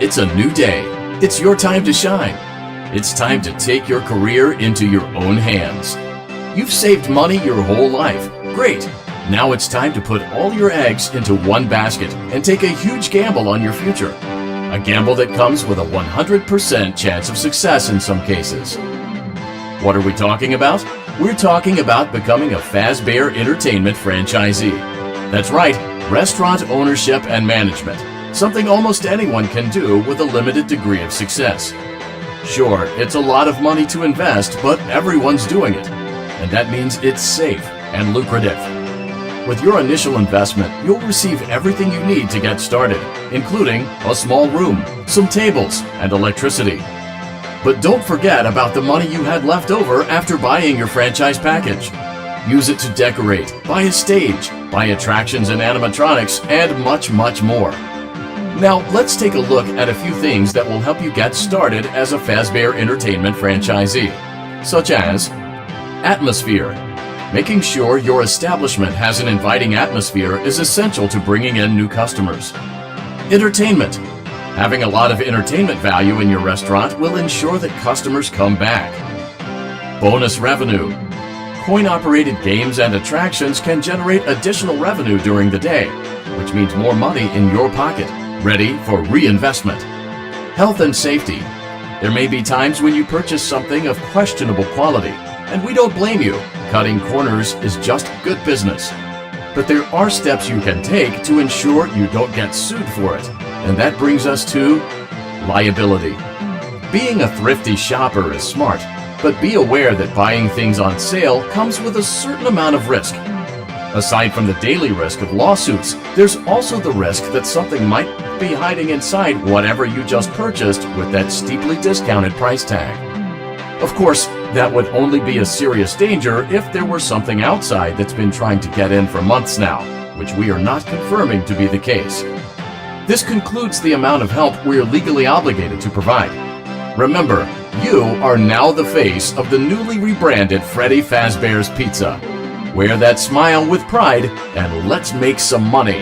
It's a new day. It's your time to shine. It's time to take your career into your own hands. You've saved money your whole life. Great. Now it's time to put all your eggs into one basket and take a huge gamble on your future. A gamble that comes with a 100% chance of success in some cases. What are we talking about? We're talking about becoming a Fazbear Entertainment franchisee. That's right, restaurant ownership and management. Something almost anyone can do with a limited degree of success. Sure, it's a lot of money to invest, but everyone's doing it. And that means it's safe and lucrative. With your initial investment, you'll receive everything you need to get started, including a small room, some tables, and electricity. But don't forget about the money you had left over after buying your franchise package. Use it to decorate, buy a stage, buy attractions and animatronics, and much, much more. Now, let's take a look at a few things that will help you get started as a Fazbear Entertainment franchisee, such as atmosphere. Making sure your establishment has an inviting atmosphere is essential to bringing in new customers. Entertainment. Having a lot of entertainment value in your restaurant will ensure that customers come back. Bonus revenue. Coin-operated games and attractions can generate additional revenue during the day, which means more money in your pocket, ready for reinvestment. Health and safety. There may be times when you purchase something of questionable quality, and we don't blame you. Cutting corners is just good business. But there are steps you can take to ensure you don't get sued for it, and that brings us to liability. Being a thrifty shopper is smart, but be aware that buying things on sale comes with a certain amount of risk. Aside from the daily risk of lawsuits, there's also the risk that something might be hiding inside whatever you just purchased with that steeply discounted price tag. Of course, that would only be a serious danger if there were something outside that's been trying to get in for months now, which we are not confirming to be the case. This concludes the amount of help we're legally obligated to provide. Remember, you are now the face of the newly rebranded Freddy Fazbear's Pizza. Wear that smile with pride and let's make some money.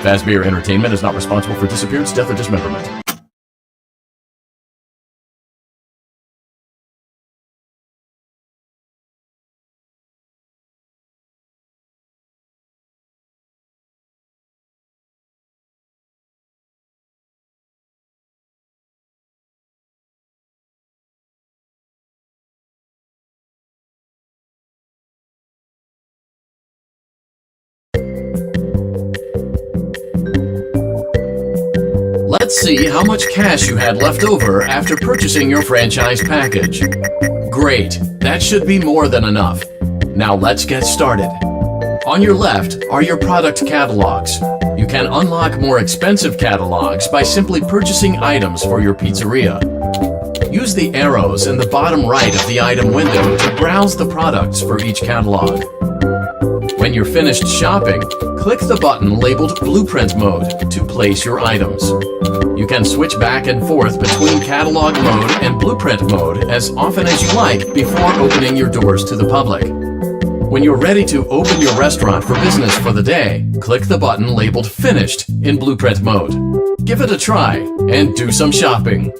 Fazbear Entertainment is not responsible for disappearance, death, or dismemberment. Let's see how much cash you had left over after purchasing your franchise package. Great, that should be more than enough. Now let's get started. On your left are your product catalogs. You can unlock more expensive catalogs by simply purchasing items for your pizzeria. Use the arrows in the bottom right of the item window to browse the products for each catalog. When you're finished shopping, click the button labeled Blueprint Mode to place your items. You can switch back and forth between Catalog Mode and Blueprint Mode as often as you like before opening your doors to the public. When you're ready to open your restaurant for business for the day, click the button labeled Finished in Blueprint Mode. Give it a try and do some shopping.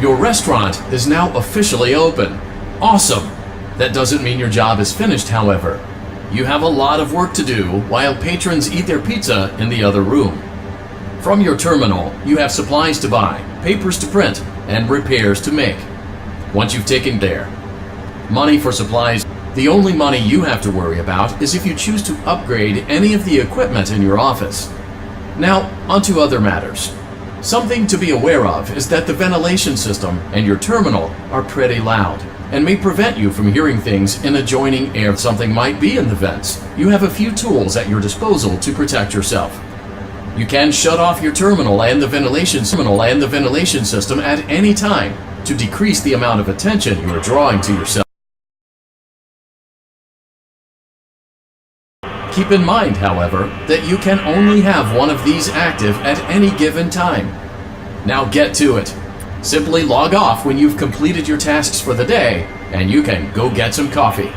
Your restaurant is now officially open. Awesome! That doesn't mean your job is finished, however. You have a lot of work to do while patrons eat their pizza in the other room. From your terminal, you have supplies to buy, papers to print, and repairs to make. Once you've taken there, money for supplies, the only money you have to worry about is if you choose to upgrade any of the equipment in your office. Now, onto other matters. Something to be aware of is that the ventilation system and your terminal are pretty loud and may prevent you from hearing things in adjoining air. Something might be in the vents. You have a few tools at your disposal to protect yourself. You can shut off your terminal and the ventilation system at any time to decrease the amount of attention you are drawing to yourself. Keep in mind, however, that you can only have one of these active at any given time. Now get to it. Simply log off when you've completed your tasks for the day, and you can go get some coffee.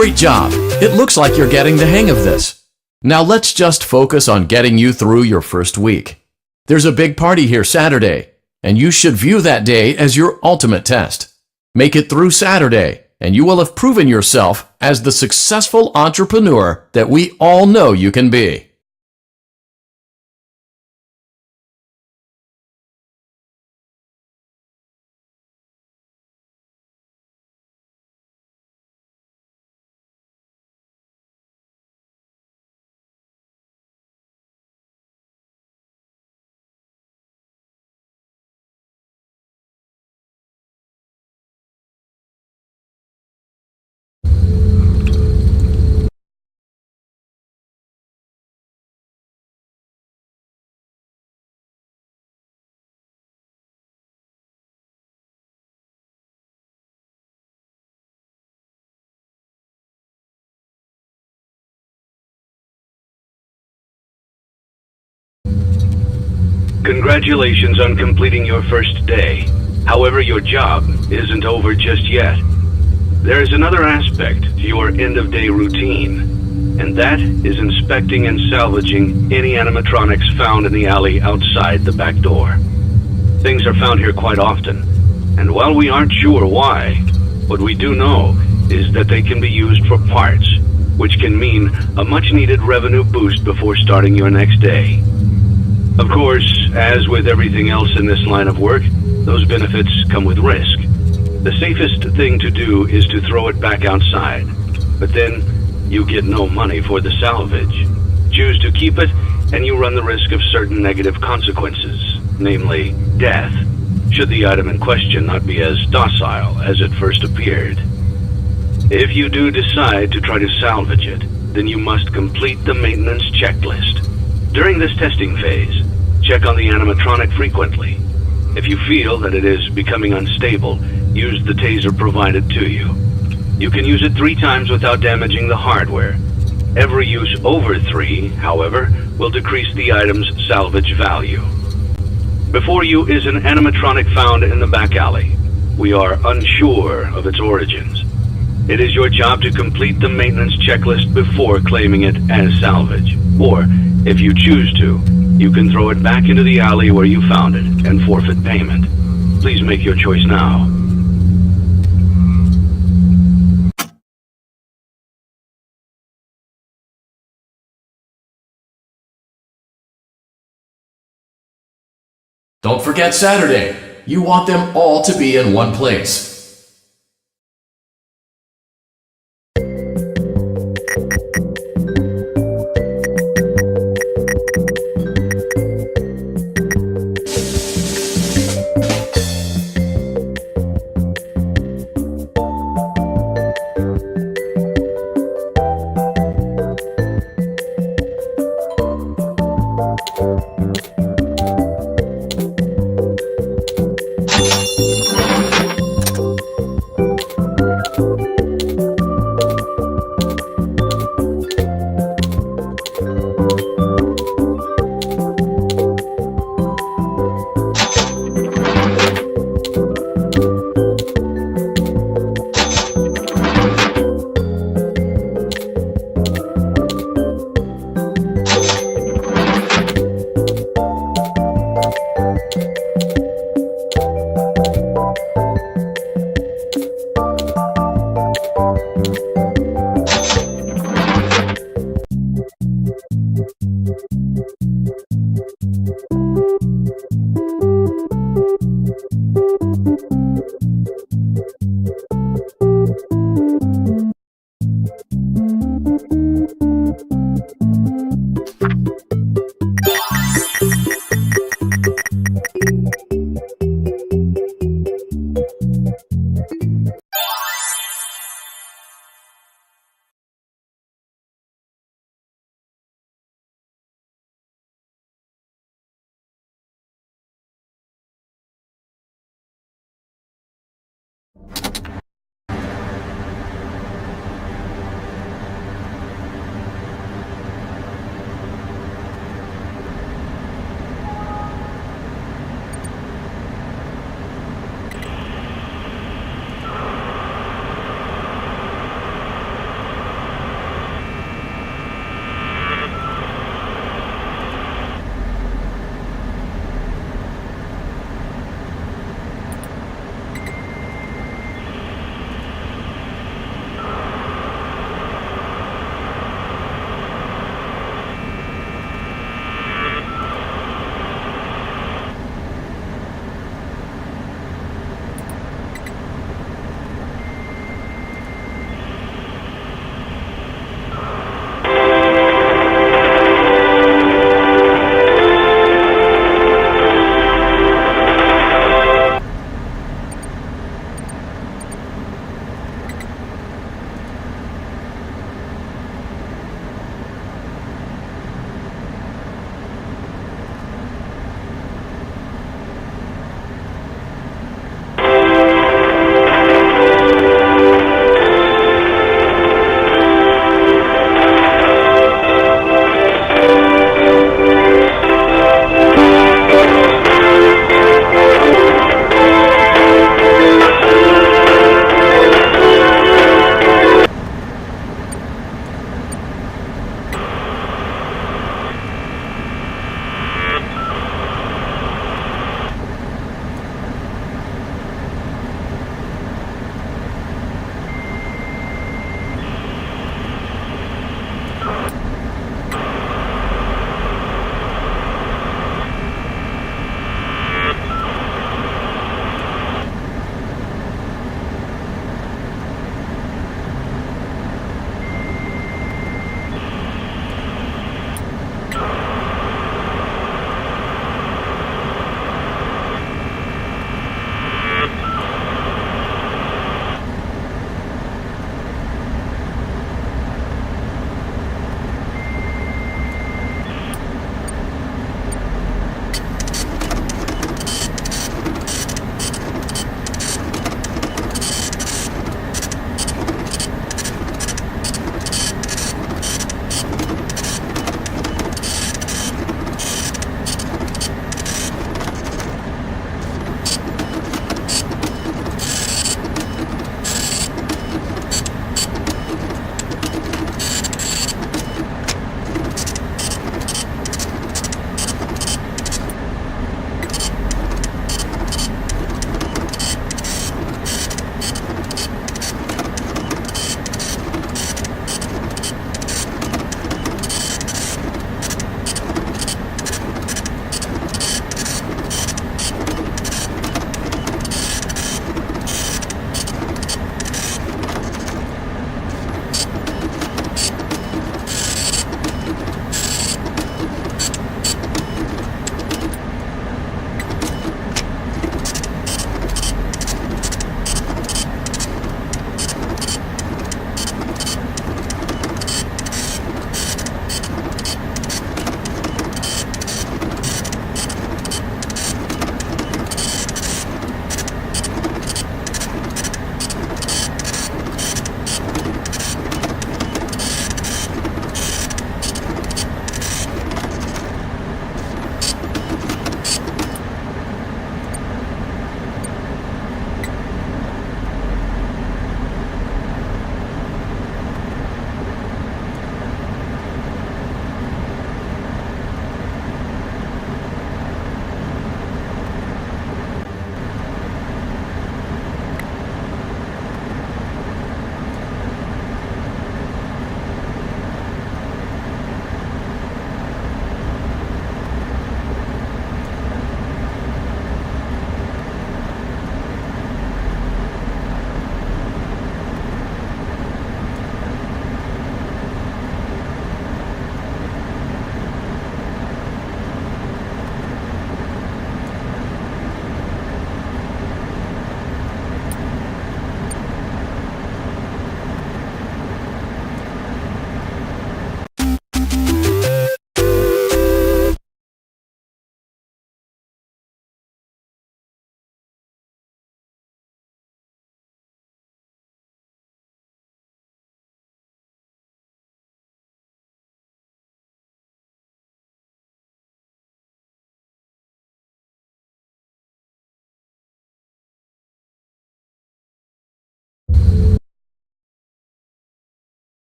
Great job! It looks like you're getting the hang of this. Now let's just focus on getting you through your first week. There's a big party here Saturday, and you should view that day as your ultimate test. Make it through Saturday, and you will have proven yourself as the successful entrepreneur that we all know you can be. Congratulations on completing your first day. However, your job isn't over just yet. There is another aspect to your end-of-day routine, and that is inspecting and salvaging any animatronics found in the alley outside the back door. Things are found here quite often, and while we aren't sure why, what we do know is that they can be used for parts, which can mean a much-needed revenue boost before starting your next day. Of course, as with everything else in this line of work, those benefits come with risk. The safest thing to do is to throw it back outside, but then you get no money for the salvage. Choose to keep it, and you run the risk of certain negative consequences, namely death, should the item in question not be as docile as it first appeared. If you do decide to try to salvage it, then you must complete the maintenance checklist. During this testing phase, check on the animatronic frequently. If you feel that it is becoming unstable, use the taser provided to you. You can use it 3 times without damaging the hardware. Every use over 3, however, will decrease the item's salvage value. Before you is an animatronic found in the back alley. We are unsure of its origins. It is your job to complete the maintenance checklist before claiming it as salvage. Or, if you choose to, you can throw it back into the alley where you found it and forfeit payment. Please make your choice now. Don't forget Saturday. You want them all to be in one place.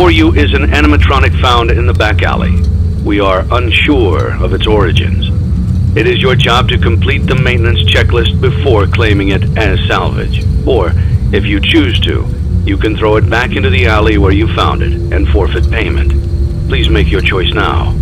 before you is an animatronic found in the back alley. We are unsure of its origins. It is your job to complete the maintenance checklist before claiming it as salvage. Or, if you choose to, you can throw it back into the alley where you found it and forfeit payment. Please make your choice now.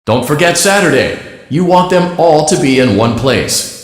Don't forget Saturday. You want them all to be in one place.